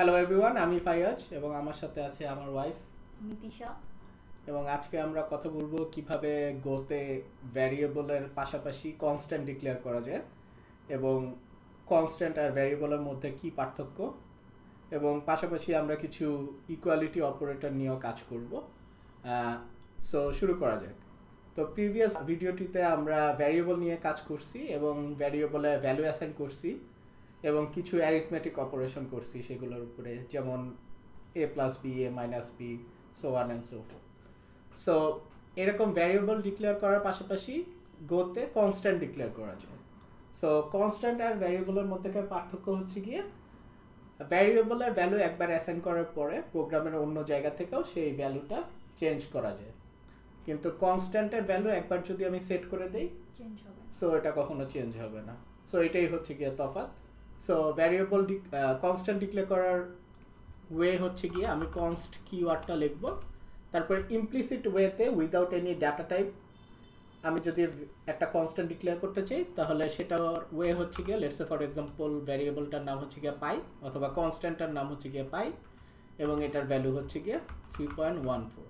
Hello everyone, আমি ফায়াজ এবং আমার সাথে আছে আমার ওয়াইফ নিতিশা। এবং আজকে আমরা কথা বলবো কিভাবে গোতে ভ্যারিয়েবলের পাশাপাশি কনস্ট্যান্ট ডিক্লেয়ার করা যায় এবং কনস্ট্যান্ট আর ভ্যারিয়েবলের মধ্যে কি পার্থক্য, এবং পাশাপাশি আমরা কিছু ইকুয়ালিটি অপারেটর নিয়েও কাজ করব। সো শুরু করা যাক। তো প্রিভিয়াস ভিডিওটিতে আমরা ভ্যারিয়েবল নিয়ে কাজ করছি এবং ভ্যারিয়েবলে ভ্যালু অ্যাসাইন করছি এবং কিছু অ্যারিথমেটিক অপারেশন করছি সেগুলোর উপরে, যেমন a plus B, a minus B, so on and so forth. So এরকম ভ্যারিয়েবল ডিক্লেয়ার করার পাশাপাশি গোতে কনস্ট্যান্ট ডিক্লেয়ার করা যায়। সো কনস্ট্যান্ট আর ভ্যারিয়েবলের মধ্যেকার পার্থক্য হচ্ছে গিয়ে ভ্যারিয়েবলের ভ্যালু একবার অ্যাসাইন করার পরে প্রোগ্রামের অন্য জায়গা থেকেও সেই ভ্যালুটা চেঞ্জ করা যায়, কিন্তু কনস্ট্যান্টের ভ্যালু একবার যদি আমি সেট করে দেই সো এটা কখনো চেঞ্জ হবে না। সো এটাই হচ্ছে গিয়ে তফাৎ। সো ভ্যারিয়েবল কনস্ট্যান্ট ডিক্লেয়ার করার ওয়ে হচ্ছে গিয়ে আমি কনস্ট কিওয়ার্ডটা লিখব, তারপরে ইমপ্লিসিট ওয়েতে উইদাউট এনি ডাটা টাইপ আমি যদি একটা কনস্ট্যান্ট ডিক্লেয়ার করতে চাই তাহলে সেটার ওয়ে হচ্ছে গিয়ে লেটস সে ফর এক্সাম্পল ভ্যারিয়েবলটার নাম হচ্ছে গিয়ে পাই অথবা কনস্ট্যান্টটার নাম হচ্ছে গিয়ে পাই এবং এটার ভ্যালু হচ্ছে গিয়ে 3.14।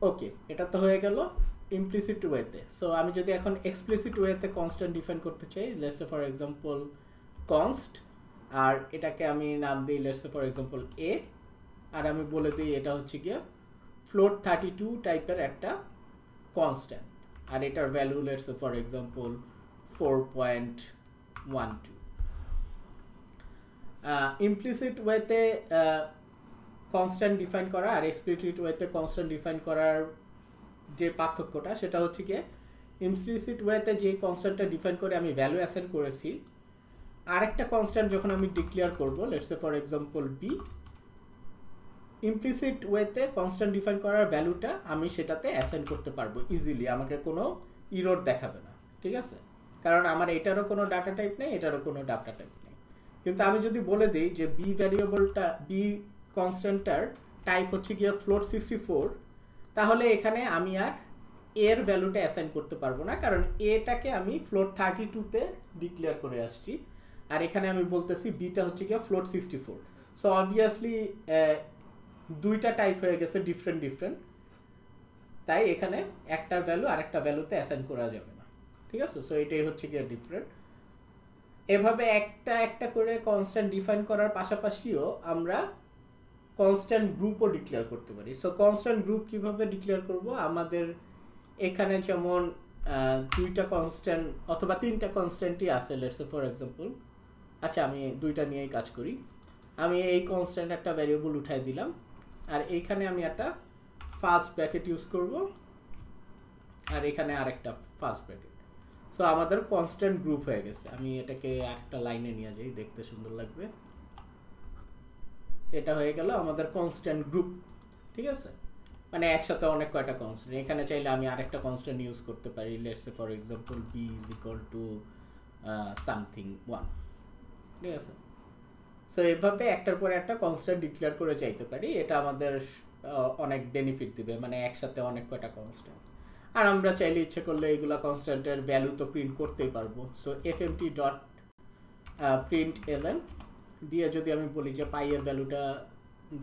ওকে, এটা তো হয়ে গেল ইমপ্লিসিট ওয়েতে। সো আমি যদি এখন এক্সপ্লিসিট ওয়েতে কনস্ট্যান্ট ডিফাইন করতে চাই, let's say for example const, আর এটাকে আমি নাম দিই let's say for example A, আর আমি বলে দিই এটা হচ্ছে গিয়ে ফ্লোট 32 টাইপের একটা কনস্ট্যান্ট, আর এটার value let's say for example 4.12। Implicit ওয়েতে কনস্ট্যান্ট ডিফাইন করা আর এক্সপ্লিসিট ওয়েতে কনস্ট্যান্ট ডিফাইন করার যে পার্থক্যটা সেটা হচ্ছে গিয়ে ইমপ্লিসিট ওয়েতে যে কনস্ট্যান্টটা ডিফাইন করে আমি ভ্যালু অ্যাসাইন করেছি, আরেকটা কনস্ট্যান্ট যখন আমি ডিক্লেয়ার করব let's say for example B, implicit ওয়েতে কনস্ট্যান্ট ডিফাইন করার ভ্যালুটা আমি সেটাতে অ্যাসাইন করতে পারবো ইজিলি, আমাকে কোনো ইরর দেখাবে না, ঠিক আছে? কারণ আমার এটারও কোনো ডাটা টাইপ নেই, এটারও কোনো ডাটা টাইপ নেই। কিন্তু আমি যদি বলে দিই যে বি ভ্যারিয়েবলটা, বি কনস্ট্যান্টটার টাইপ হচ্ছে গিয়ে ফ্লোট 64, তাহলে এখানে আমি আর এর ভ্যালুটা অ্যাসাইন করতে পারবো না, কারণ এটাকে আমি ফ্লোট 32তে ডিক্লেয়ার করে আসছি, আর এখানে আমি বলতেছি বিটা হচ্ছে গিয়ে ফ্লোট 64। সো অবভিয়াসলি দুইটা টাইপ হয়ে গেছে ডিফারেন্ট, তাই এখানে একটার ভ্যালু আর একটা ভ্যালুতে অ্যাসাইন করা যাবে না, ঠিক আছে? সো এটাই হচ্ছে গিয়ে ডিফারেন্ট। এভাবে একটা একটা করে কনস্ট্যান্ট ডিফাইন করার পাশাপাশিও আমরা কনস্ট্যান্ট গ্রুপও ডিক্লেয়ার করতে পারি। সো কনস্ট্যান্ট গ্রুপ কিভাবে ডিক্লেয়ার করব? আমাদের এখানে যেমন দুইটা কনস্ট্যান্ট অথবা তিনটা কনস্ট্যান্টই আছে লেটস সে ফর এক্সাম্পল, আচ্ছা আমি দুইটা নিয়েই কাজ করি। আমি এই কনস্ট্যান্ট একটা ভ্যারিয়েবল উঠাই দিলাম, আর এইখানে আমি একটা ফার্স্ট ব্র্যাকেট ইউজ করব, আর এখানে আরেকটা ফার্স্ট ব্র্যাকেট। সো আমাদের কনস্ট্যান্ট গ্রুপ হয়ে গেছে। আমি এটাকে আরেকটা লাইনে নিয়ে যাই, দেখতে সুন্দর লাগবে। এটা হয়ে গেল আমাদের কনস্ট্যান্ট গ্রুপ, ঠিক আছে? মানে একসাথে অনেক কয়টা কনস্ট্যান্ট। এখানে চাইলে আমি আরেকটা কনস্ট্যান্ট ইউজ করতে পারি, let's say for example B is equal to something 1, ঠিক আছে? সো এভাবে একটার পরে একটা কনস্ট্যান্ট ডিক্লেয়ার করে চাইতে পারি, এটা আমাদের অনেক বেনিফিট দিবে, মানে একসাথে অনেক কয়টা কনস্ট্যান্ট। আর আমরা চাইলে ইচ্ছে করলে এইগুলা কনস্ট্যান্টের ভ্যালু তো প্রিন্ট করতেই পারবো। So fmt dot print LN দিয়ে যদি আমি বলি যে পাই এর ভ্যালুটা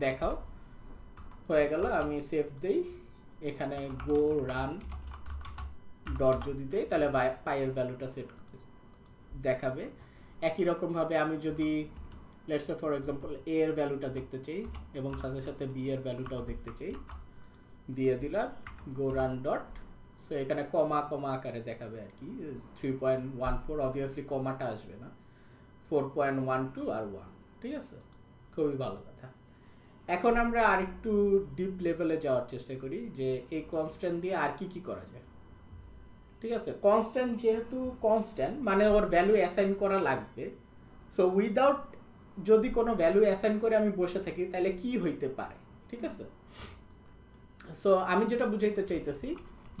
দেখাও, হয়ে গেল। আমি সেভ দেই, এখানে গো রান ডট যদি দেই তাহলে পাই এর ভ্যালুটা সেট দেখাবে। একই রকমভাবে আমি যদি লেটস সে ফর এক্সাম্পল এ এর ভ্যালুটা দেখতে চাই এবং সাথে সাথে বি এর ভ্যালুটাও দেখতে চাই, দিয়ে দিলাম গো রান ডট। সো এখানে কমা কমা আকারে দেখাবে আর কি, 3.14, অবভিয়াসলি কমাটা আসবে না, 4.12 আর 1, ঠিক আছে? খুবই ভালো কথা। এখন আমরা আরেকটু ডিপ লেভেলে যাওয়ার চেষ্টা করি যে এই কনস্ট্যান্ট দিয়ে আর কি কি করা যায়, ঠিক আছে? কনস্ট্যান্ট যেহেতু কনস্ট্যান্ট মানে ওর ভ্যালু অ্যাসাইন করা লাগবে। সো উইদাউট যদি কোনো ভ্যালু অ্যাসাইন করে আমি বসে থাকি তাহলে কি হইতে পারে, ঠিক আছে? সো আমি যেটা বুঝাইতে চাইতেছি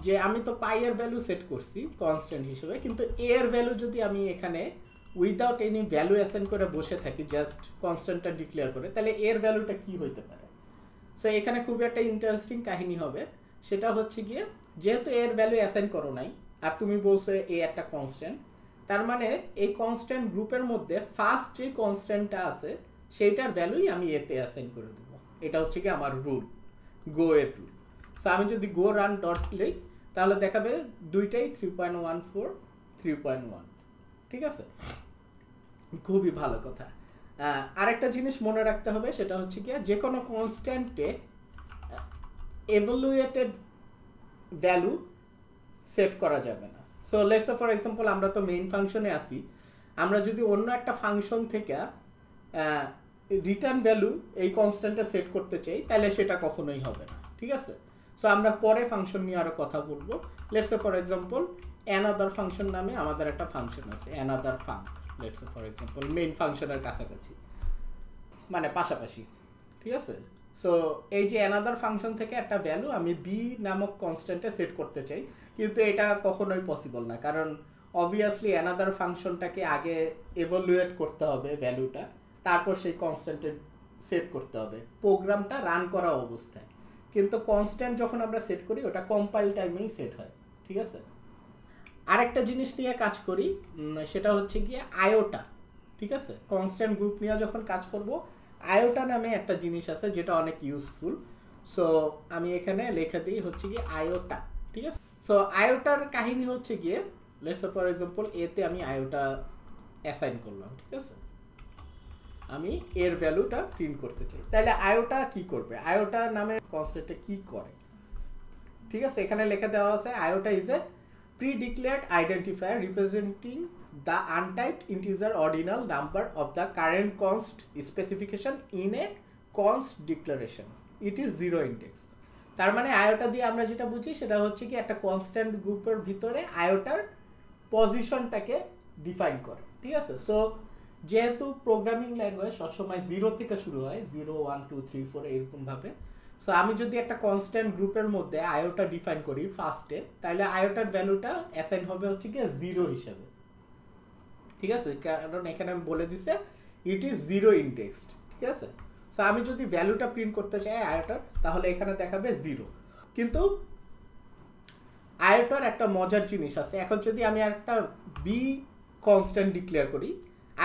যে আমি তো পাই এর ভ্যালু সেট করছি কনস্ট্যান্ট হিসেবে, কিন্তু এ এর ভ্যালু যদি আমি এখানে উইদাউট এনি ভ্যালু অ্যাসাইন করে বসে থাকি, জাস্ট কনস্ট্যান্টটা ডিক্লেয়ার করে, তাহলে এর ভ্যালুটা কি হইতে পারে? সো এখানে খুবই একটা ইন্টারেস্টিং কাহিনী হবে। সেটা হচ্ছে গিয়ে যেহেতু এর ভ্যালু অ্যাসাইন করো নাই আর তুমি বলছো এ একটা কনস্ট্যান্ট, তার মানে এই কনস্ট্যান্ট গ্রুপের মধ্যে ফার্স্ট যে কনস্ট্যান্টটা আছে সেইটার ভ্যালুই আমি এতে অ্যাসাইন করে দেবো। এটা হচ্ছে কি আমার রুল, গো এর রুল। সো আমি যদি গো রান ডট লিখ তাহলে দেখাবে দুইটাই 3.14 3.1। ঠিক আছে, খুবই ভালো কথা। আরেকটা জিনিস মনে রাখতে হবে, সেটা হচ্ছে কি যে কোনো কনস্ট্যান্টে এভালুয়েটেড ভ্যালু সেট করা যাবে না। So let's say for example আমরা তো মেইন ফাংশনে আসি, আমরা যদি অন্য একটা ফাংশন থেকে রিটার্ন ভ্যালু এই কনস্ট্যান্টে সেট করতে চাই তাহলে সেটা কখনোই হবে না। ঠিক আছে, সো আমরা পরে ফাংশন নিয়ে আরো কথা বলবো। Let's say for example another function নামে আমাদের একটা ফাংশন আছে, another funk. Let's say for example main ফাংশনের কাছাকাছি, মানে পাশাপাশি। ঠিক আছে, সো এই যে অ্যানাদার ফাংশন থেকে একটা ভ্যালু আমি বি নামক কনস্ট্যান্টে সেট করতে চাই, কিন্তু এটা কখনোই পসিবল না, কারণ অবভিয়াসলি অ্যানাদার ফাংশনটাকে আগে এভালুয়েট করতে হবে ভ্যালুটা, তারপর সেই কনস্ট্যান্টে সেট করতে হবে প্রোগ্রামটা রান করা অবস্থায়। কিন্তু কনস্ট্যান্ট যখন আমরা সেট করি ওটা কম্পাইল টাইমেই সেট হয়। ঠিক আছে, আরেকটা জিনিস নিয়ে কাজ করি, সেটা হচ্ছে গিয়ে আয়োটা। ঠিক আছে, কনস্ট্যান্ট গ্রুপ নিয়ে যখন কাজ করব, আয়োটা নামে একটা জিনিস আছে যেটা অনেক ইউজফুল। সো আমি এখানে লেখা দিই হচ্ছে গিয়ে আয়োটা। ঠিক আছে, সো আয়োটার কাহিনী হচ্ছে গিয়ে লেটস সে ফর এক্সাম্পল এতে আমি আয়োটা অ্যাসাইন করলাম। ঠিক আছে, আমি এর ভ্যালুটা প্রিন্ট করতে চাই, তাহলে আয়োটা কি করবে, আয়োটা নামের কনস্ট্যান্টে কি করে। ঠিক আছে, এখানে লেখা দেওয়া আছে iota is a pre-declared identifier representing the untyped integer ordinal number of the current const specification in a const declaration. It is zero index. তার মানে আয়োটা দিয়ে আমরা যেটা বুঝি সেটা হচ্ছে কি একটা কনস্ট্যান্ট গ্রুপের ভিতরে আয়োটার পজিশনটাকে ডিফাইন করে। ঠিক আছে, সো যেহেতু প্রোগ্রামিং ল্যাঙ্গুয়েজ সবসময় 0 থেকে শুরু হয়, 0 1 2 3 4 এরকম ভাবে। সো আমি যদি একটা কনস্ট্যান্ট গ্রুপের মধ্যে আয়োটা ডিফাইন করি ফার্স্টে, তাহলে আয়োটার ভ্যালুটা অ্যাসাইন হবে হচ্ছে কি 0 হিসাবে। ঠিক আছে, কারণ এখানে আমি বলে দিছে ইট ইজ জিরো ইন্ডেক্সড। ঠিক আছে, সো আমি যদি ভ্যালুটা প্রিন্ট করতে চাই আয়োটার, তাহলে এখানে দেখাবে 0। কিন্তু আয়োটার একটা মজার জিনিস আছে, এখন যদি আমি একটা বি কনস্ট্যান্ট ডিক্লেয়ার করি,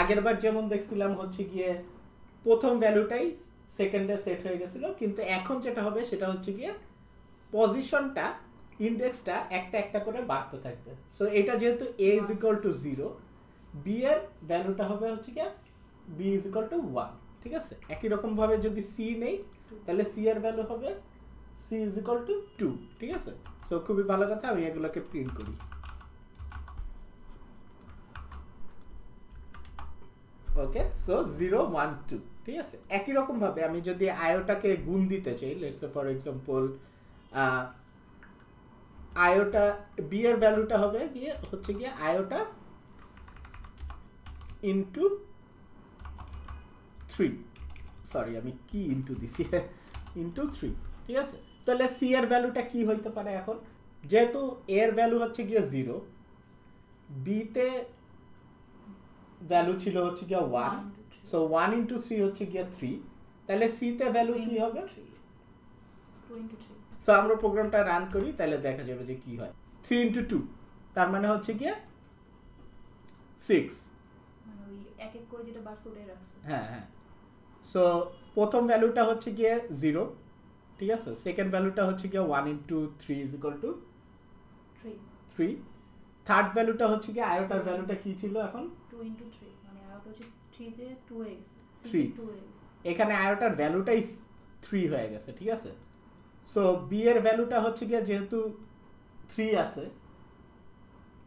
আগেরবার যেমন দেখছিলাম হচ্ছে গিয়ে প্রথম ভ্যালুটাই সেকেন্ডে সেট হয়ে গেছিল, কিন্তু এখন যেটা হবে সেটা হচ্ছে গিয়ে পজিশনটা ইন্ডেক্সটা একটা একটা করে বাড়তে থাকবে। সো এটা যেহেতু a is equal two 0, b এর ভ্যালুটা হবে হচ্ছে গিয়ে b ইজ ইকুয়াল টু 1। ঠিক আছে, একই রকম ভাবে যদি c নেই তাহলে c এর ভ্যালু হবে c ইজ ইকুয়াল টু 2। ঠিক আছে, সো খুবই ভালো কথা, আমি এগুলোকে প্রিন্ট করি। ওকে, সো 0 1 2। ঠিক আছে, একই রকম ভাবে আমি যদি আয়োটাকে গুণ দিতে চাই, let's say for example iota B এর ভ্যালুটা হবে গিয়ে হচ্ছে গিয়ে আয়োটা ইনটু 3, সরি আমি কি ইনটু দিছি, ইনটু 3। ঠিক আছে, তাহলে সি এর ভ্যালুটা কি হইতে পারে, এখন যেহেতু এর ভ্যালু হচ্ছে গিয়ে 0, বি তে ভ্যালু ছিল হচ্ছে গিয়ে 1, সো 1 ইনটু 3 হচ্ছে গিয়ে 3, তাহলে সি তে ভ্যালু কি হবে 2 ইনটু 3। সো আমরা প্রোগ্রামটা রান করি, তাহলে দেখা যাবে যে কি হয় 3 ইনটু 2, তার মানে হচ্ছে গিয়ে 6, মানে ওই এক এক করে যেটা বারসে ওটাই রাখছে। হ্যাঁ হ্যাঁ, সো প্রথম ভ্যালুটা হচ্ছে গিয়ে 0। ঠিক আছে, সেকেন্ড ভ্যালুটা হচ্ছে গিয়ে 1 into 3 is equal two 3। Third ভ্যালুটা হচ্ছে গিয়ে আয়োটার ভ্যালুটা কি ছিল এখন 2 ইনটু 3, মানে আয়োটা হচ্ছে 3 তে 2 হয়ে গেছে, 3 2 হয়ে গেছে, এখানে আয়োটার ভ্যালুটাই 3 হয়ে গেছে। ঠিক আছে, সো বি এর ভ্যালুটা হচ্ছে গিয়ে যেহেতু 3 আছে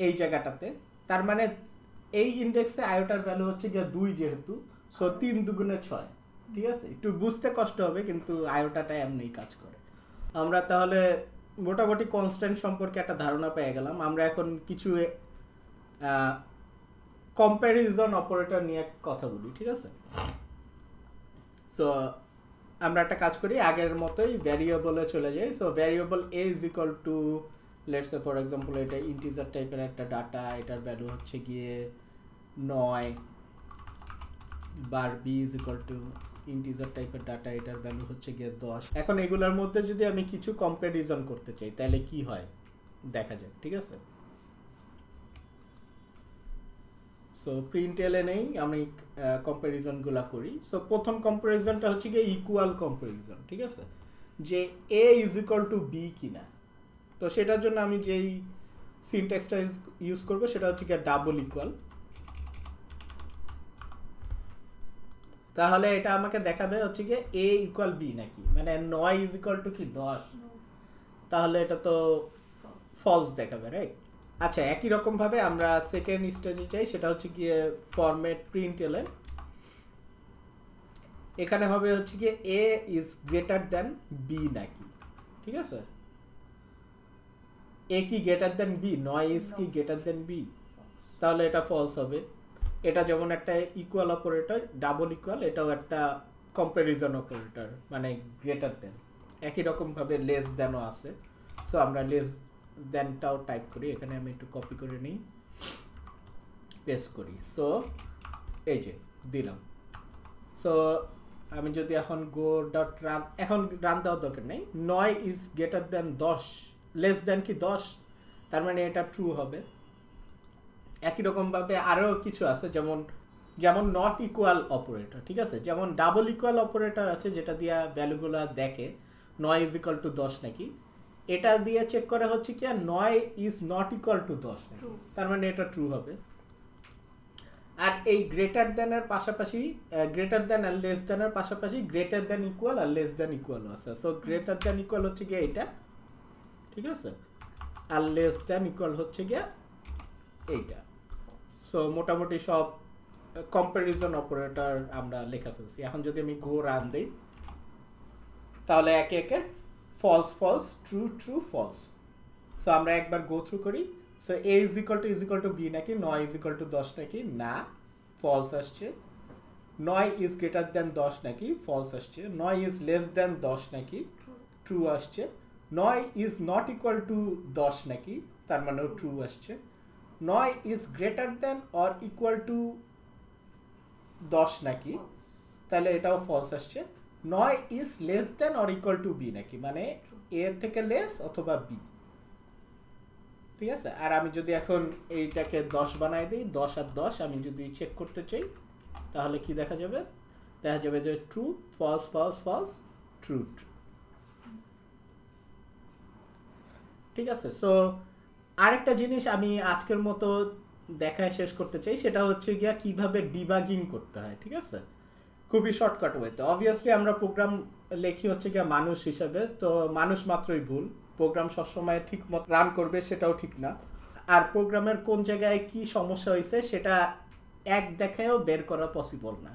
এই জায়গাটাতে, তার মানে এই ইন্ডেক্সে আয়োটার ভ্যালু হচ্ছে গিয়ে 2 যেহেতু, সো 3 দুগুণে 6। ঠিক আছে, একটু বুঝতে কষ্ট হবে কিন্তু আয়োটাটা এমনিই কাজ করে। আমরা তাহলে মোটামুটি কনস্ট্যান্ট সম্পর্কে একটা ধারণা পেয়ে গেলাম। আমরা এখন কিছু কম্প্যারিজন অপারেটর নিয়ে কথা বলি। ঠিক আছে, সো আমরা একটা কাজ করি আগের মতোই, ভ্যারিয়েবলে চলে যাই। So variable a is equal two let's say for example এটা ইন্টিজার টাইপের একটা ডাটা, এটার ভ্যালু হচ্ছে গিয়ে 9, বার b is equal two integer টাইপের ডাটা, এটার ভ্যালু হচ্ছে গিয়ে 10। এখন এগুলোর মধ্যে যদি আমি কিছু কম্প্যারিজন করতে চাই তাহলে কি হয় দেখা যাক। ঠিক আছে, সো প্রিন্টএলএনেই আমি কম্প্যারিজনগুলো করি। সো প্রথম কম্প্যারিজনটা হচ্ছে কি ইকুয়াল কম্প্যারিজন, ঠিক আছে, যে এ ইজ ইকুয়াল টু বি কিনা। তো সেটার জন্য আমি যেই সিনট্যাক্সটা ইউজ করব সেটা হচ্ছে কি ডাবল ইকুয়াল। তাহলে এটা আমাকে দেখাবে হচ্ছে কি এ ইকুয়াল বি নাকি, মানে 9 ইজ ইকুয়াল টু কি 10, তাহলে এটা তো ফলস দেখাবে, রাইট। আচ্ছা, একই রকম ভাবে আমরা সেকেন্ড স্টেজে চাই, সেটা হচ্ছে কি ফরম্যাট প্রিন্টএলএন। এখানে হবে হচ্ছে কি এ ইজ গ্রেটার দ্যান বি নাকি, ঠিক আছে। এ কি গ্রেটার দ্যান বি, 9 ইজ কি গ্রেটার দ্যান বি, তাহলে এটা ফলস হবে। এটা যেমন একটা ইকুয়াল অপারেটর, ডাবল ইকুয়াল, এটাও একটা কম্প্যারিজন অপারেটর, মানে গ্রেটার দ্যান। একই রকম ভাবে লেস দ্যানও আছে। সো আমরা লেস দ্যানটাও টাইপ করি, এখানে আমি একটু কপি করে নিই, পেস্ট করি। সো এই যে দিলাম। সো আমি যদি এখন গো ডট রান, এখন রান দেওয়ার দরকার নেই। 9 is greater than 10, less than কি 10, তার মানে এটা ট্রু হবে। একই রকমভাবে আরও কিছু আছে, যেমন নট ইকুয়াল অপারেটর, ঠিক আছে, যেমন ডাবল ইকুয়াল অপারেটর আছে যেটা দিয়ে ভ্যালুগুলো দেখে 9 ইজ ইকুয়াল টু 10 নাকি, এটা দিয়ে চেক করা হচ্ছে কি 9 ইজ নট ইকুয়াল টু 10 নাকি, তার মানে এটা ট্রু হবে। আর এই গ্রেটার দ্যানের পাশাপাশি গ্রেটার দ্যান আর লেস দ্যানের পাশাপাশি গ্রেটার দ্যান ইকুয়াল আর লেস দ্যান ইকুয়ালও আছে। সো গ্রেটার দ্যান ইকুয়াল হচ্ছে গিয়ে এইটা, ঠিক আছে, আর লেস দ্যান ইকুয়াল হচ্ছে গিয়ে এইটা। সো মোটামুটি সব কম্প্যারিজন অপারেটর আমরা লেখা ফেলছি। এখন যদি আমি গো রান দিই, তাহলে একে একে false false, true true, false. So আমরা একবার গো থ্রু করি। So A is equal to B নাকি, 9 ইজ ইকুয়াল টু 10 নাকি, না, ফলস আসছে। 9 ইজ গ্রেটার দ্যান 10 নাকি, ফলস আসছে। 9 ইজ লেস দ্যান 10 নাকি, ট্রু আসছে। 9 ইজ নট ইকুয়াল টু 10 নাকি, তার মানেও ট্রু আসছে। 9 is greater than or equal to 10 নাকি, তাহলে এটাও ফলস আসছে। 9 is less than or equal to B নাকি, মানে এ থেকে লেস অথবা বি, ঠিক আছে। আর আমি যদি এখন এইটাকে 10 বানাই দিই, 10 আর 10 আমি যদি চেক করতে চাই, তাহলে কি দেখা যাবে? দেখা যাবে যে true, false, false, false, true, true, ঠিক আছে। সো আরেকটা জিনিস আমি আজকের মতো দেখায় শেষ করতে চাই, সেটা হচ্ছে গিয়া কিভাবে ডিবাগিং করতে হয়, ঠিক আছে, খুবই শর্টকাট ওয়েতে। অবভিয়াসলি আমরা প্রোগ্রাম লেখি হচ্ছে গিয়া মানুষ হিসাবে, তো মানুষ মাত্রই ভুল, প্রোগ্রাম সবসময় ঠিক মতো রান করবে সেটাও ঠিক না। আর প্রোগ্রামের কোন জায়গায় কি সমস্যা হয়েছে সেটা এক দেখায়ও বের করা পসিবল না।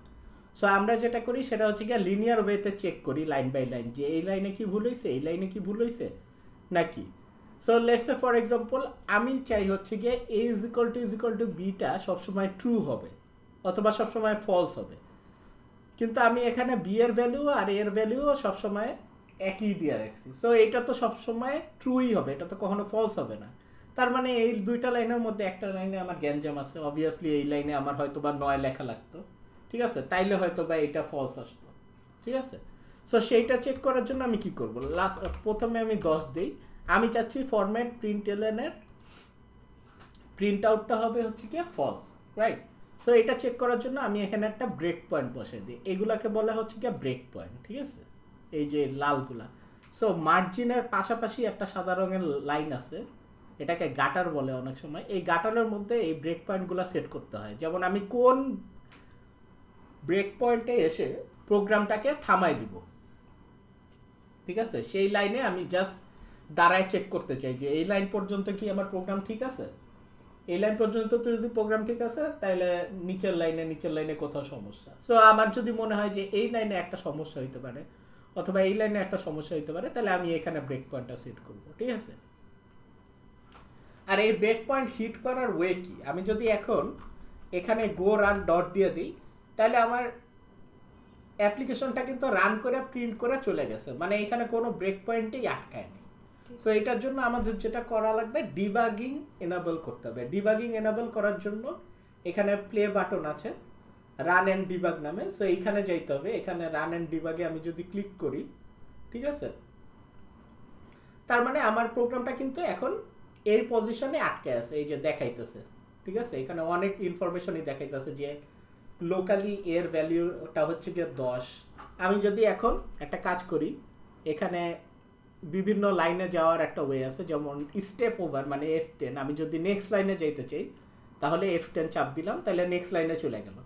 সো আমরা যেটা করি সেটা হচ্ছে গিয়া লিনিয়ার ওয়েতে চেক করি, লাইন বাই লাইন, যে এই লাইনে কি ভুল হয়েছে, এই লাইনে কি ভুল হয়েছে নাকি। So let's say for example আমি চাই হচ্ছে গিয়ে এ ইজ ইকুয়াল টু বিটা সবসময় ট্রু হবে অথবা সবসময় ফলস হবে, কিন্তু আমি এখানে বি এর ভ্যালু আর এর ভ্যালুও সবসময় একই দিয়ে রাখছি। সো এটা তো সবসময় ট্রুই হবে, এটা তো কখনো ফলস হবে না। তার মানে এই দুইটা লাইনের মধ্যে একটা লাইনে আমার গ্যাঞ্জাম আছে। অবভিয়াসলি এই লাইনে আমার হয়তো বা 9 লেখা লাগতো, ঠিক আছে, তাইলে হয়তো বা এটা ফলস আসতো, ঠিক আছে। সো সেইটা চেক করার জন্য আমি কি করবো, প্রথমে আমি 10 দিই। আমি চাচ্ছি ফরম্যাট প্রিন্টএলএন এর প্রিন্ট আউটটা হবে হচ্ছে কি ফলস, রাইট। সো এটা চেক করার জন্য আমি এখানে একটা ব্রেক পয়েন্ট বসিয়ে দিই, এগুলাকে বলা হচ্ছে কি ব্রেক পয়েন্ট, ঠিক আছে, এই যে লালগুলা। সো মার্জিনের পাশাপাশি একটা সাদা রঙের লাইন আছে, এটাকে গাটার বলে অনেক সময়। এই গাটারের মধ্যে এই ব্রেক পয়েন্টগুলো সেট করতে হয়, যেমন আমি কোন ব্রেক পয়েন্টে এসে প্রোগ্রামটাকে থামাই দিব, ঠিক আছে, সেই লাইনে আমি জাস্ট দাঁড়ায় চেক করতে চাই যে এই লাইন পর্যন্ত কি আমার প্রোগ্রাম ঠিক আছে। এই লাইন পর্যন্ত তো যদি প্রোগ্রাম ঠিক আছে, তাহলে নিচের লাইনে কোথাও সমস্যা। সো আমার যদি মনে হয় যে এই লাইনে একটা সমস্যা হইতে পারে অথবা এই লাইনে একটা সমস্যা হইতে পারে, তাহলে আমি এখানে ব্রেক পয়েন্টটা সেট করব, ঠিক আছে। আর এই ব্রেক পয়েন্ট হিট করার ওয়ে কি, আমি যদি এখন এখানে গো রান ডট দিয়ে দিই, তাহলে আমার অ্যাপ্লিকেশনটা কিন্তু রান করে প্রিন্ট করে চলে গেছে, মানে এখানে কোনো ব্রেক পয়েন্টেই আটকায় নেই। সো এটার জন্য আমাদের যেটা করা লাগবে, ডিবাগিং এনেবল করতে হবে। ডিবাগিং এনেবল করার জন্য এখানে প্লে বাটন আছে রান এন্ড ডিবাগ নামে। সো এইখানে যাইতে হবে, এখানে রান এন্ড ডিবাগে আমি যদি ক্লিক করি, ঠিক আছে, তার মানে আমার প্রোগ্রামটা কিন্তু এখন এই পজিশনে আটকে আছে, এই যে দেখাইতেছে, ঠিক আছে, এখানে অনেক ইনফরমেশনই দেখাইতেছে যে লোকালি এর ভ্যালুটা হচ্ছে গিয়ে 10। আমি যদি এখন একটা কাজ করি, এখানে বিভিন্ন লাইনে যাওয়ার একটা ওয়ে আছে, যেমন স্টেপ ওভার মানে F10। আমি যদি নেক্সট লাইনে যাইতে চাই তাহলে F10 চাপ দিলাম, তাহলে নেক্সট লাইনে চলে গেল।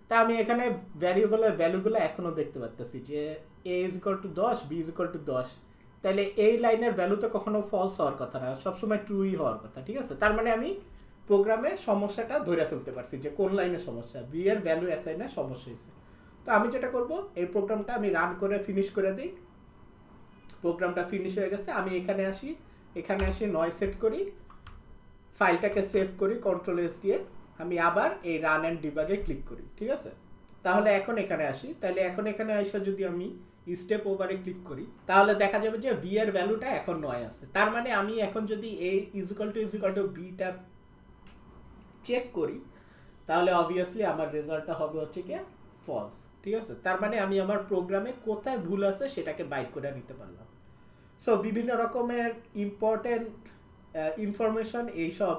তা আমি এখানে ভ্যারিয়েবলের ভ্যালুগুলো এখনও দেখতে পাচ্ছি যে a = 10, b = 10। তাহলে এই লাইনের ভ্যালু তো কখনো ফলস হওয়ার কথা না, সবসময় ট্রুই হওয়ার কথা। ঠিক আছে, তার মানে আমি প্রোগ্রামে সমস্যাটা ধরে ফেলতে পারছি যে কোন লাইনে সমস্যা, বি এর ভ্যালু অ্যাসাইনে সমস্যা হয়েছে। তো আমি যেটা করব, এই প্রোগ্রামটা আমি রান করে ফিনিশ করে দিই। প্রোগ্রামটা ফিনিশ হয়ে গেছে, আমি এখানে আসি, এখানে আসি নয় সেট করি, ফাইলটাকে সেভ করি Ctrl+S দিয়ে, আমি আবার এই রান অ্যান্ড ডিবাগে ক্লিক করি। ঠিক আছে, তাহলে এখন এখানে আসি, তাহলে এখন এখানে এসে যদি আমি স্টেপ ওভারে ক্লিক করি তাহলে দেখা যাবে যে ভি এর ভ্যালুটা এখন 9 আছে। তার মানে আমি এখন যদি a = বিটা চেক করি তাহলে অবভিয়াসলি আমার রেজাল্টটা হবে হচ্ছে কি ফলস। ঠিক আছে, তার মানে আমি আমার প্রোগ্রামে কোথায় ভুল আছে সেটাকে বাইর করে নিতে পারলাম। সো বিভিন্ন রকমের ইম্পর্টেন্ট ইনফরমেশন এইসব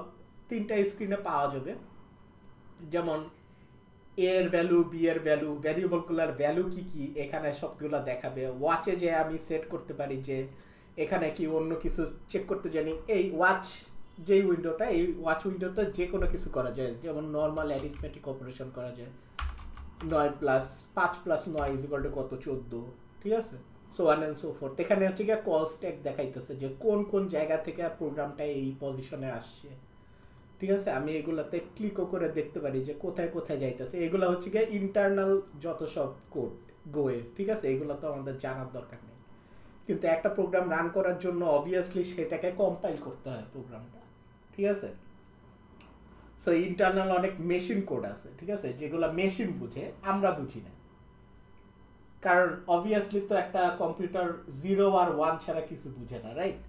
3টা স্ক্রিনে পাওয়া যাবে, যেমন এ এর ভ্যালু, বি এর ভ্যালু, ভ্যারিয়েবলগুলোর ভ্যালু কি কি এখানে সবগুলো দেখাবে। ওয়াচে যে আমি সেট করতে পারি যে এখানে কি অন্য কিছু চেক করতে জানি, এই ওয়াচ যেই উইন্ডোটা, এই ওয়াচ উইন্ডোতে যে কোনো কিছু করা যায়, যেমন নর্মাল অ্যারিথমেটিক অপারেশন করা যায়, 9 + 5 + 9 = কত, 14। ঠিক আছে, so on and so fourth. এখানে হচ্ছে গিয়ে কল স্ট্যাক দেখাইতেছে যে কোন কোন জায়গা থেকে প্রোগ্রামটা এই পজিশনে আসছে। ঠিক আছে, আমি এগুলাতে ক্লিকও করে দেখতে পারি যে কোথায় কোথায় যাইতেছে। এগুলো হচ্ছে গিয়ে ইন্টারনাল যত সব কোড গোয়ের। ঠিক আছে, এগুলো তো আমাদের জানার দরকার নেই, কিন্তু একটা প্রোগ্রাম রান করার জন্য অবভিয়াসলি সেটাকে কম্পাইল করতে হয় প্রোগ্রামটা। ঠিক আছে, সো ইন্টারনাল অনেক মেশিন কোড আছে। ঠিক আছে, যেগুলো মেশিন বুঝে, আমরা বুঝি না, কারণ অবভিয়াসলি তো একটা কম্পিউটার 0 আর 1 ছাড়া কিছু বুঝে না, রাইট?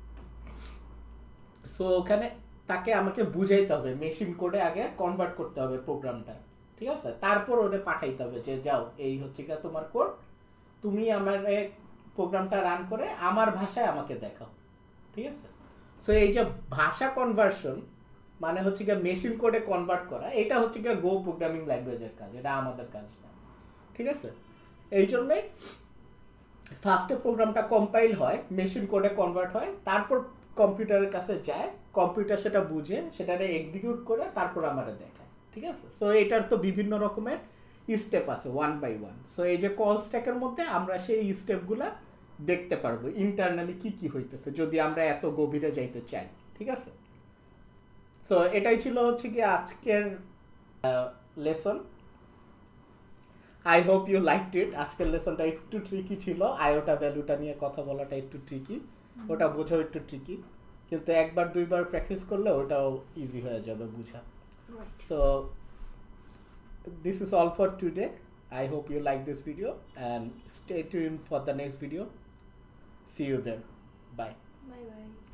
সো ওখানে তাকে আমাকে বুঝাইতে হবে, মেশিন কোডে আগে কনভার্ট করতে হবে প্রোগ্রামটা। ঠিক আছে, তারপর ওটা পাঠাইতে হবে যে যাও এই হচ্ছে গিয়ে তোমার কোড, তুমি আমার প্রোগ্রামটা রান করে আমার ভাষায় আমাকে দেখাও। ঠিক আছে, সো এই যে ভাষা কনভার্সন মানে হচ্ছে গিয়ে মেশিন কোডে কনভার্ট করা, এটা হচ্ছে গিয়ে গো প্রোগ্রামিং ল্যাঙ্গুয়েজের কাজ, এটা আমাদের কাজ না। ঠিক আছে, এই জন্যই ফার্স্টে প্রোগ্রামটা কম্পাইল হয়, মেশিন কোডে কনভার্ট হয়, তারপর কম্পিউটারের কাছে যায়, কম্পিউটার সেটা বুঝে সেটারে এক্সিকিউট করে তারপর আমাদের দেখায়। ঠিক আছে, সো এটার তো বিভিন্ন রকমের স্টেপ আছে 1 বাই 1। সো এই যে কল স্ট্যাকের মধ্যে আমরা সেই স্টেপগুলা দেখতে পারবো ইন্টারনালি কি কি হইতেছে যদি আমরা এত গভীরে যাইতে চাই। ঠিক আছে, সো এটাই ছিল হচ্ছে কি আজকের lesson. I hope you liked it. আজকের লেসনটা একটু ট্রিকি ছিল, আয়োটা ভ্যালুটা নিয়ে কথা বলাটা একটু ট্রিকি, ওটা বোঝাও একটু ট্রিকি, কিন্তু একবার দুইবার প্র্যাকটিস করলে ওটাও ইজি হয়ে যাবে বোঝা। So this is all for today. I hope you like this video and stay tuned for the next video. See you there. Bye. Bye bye.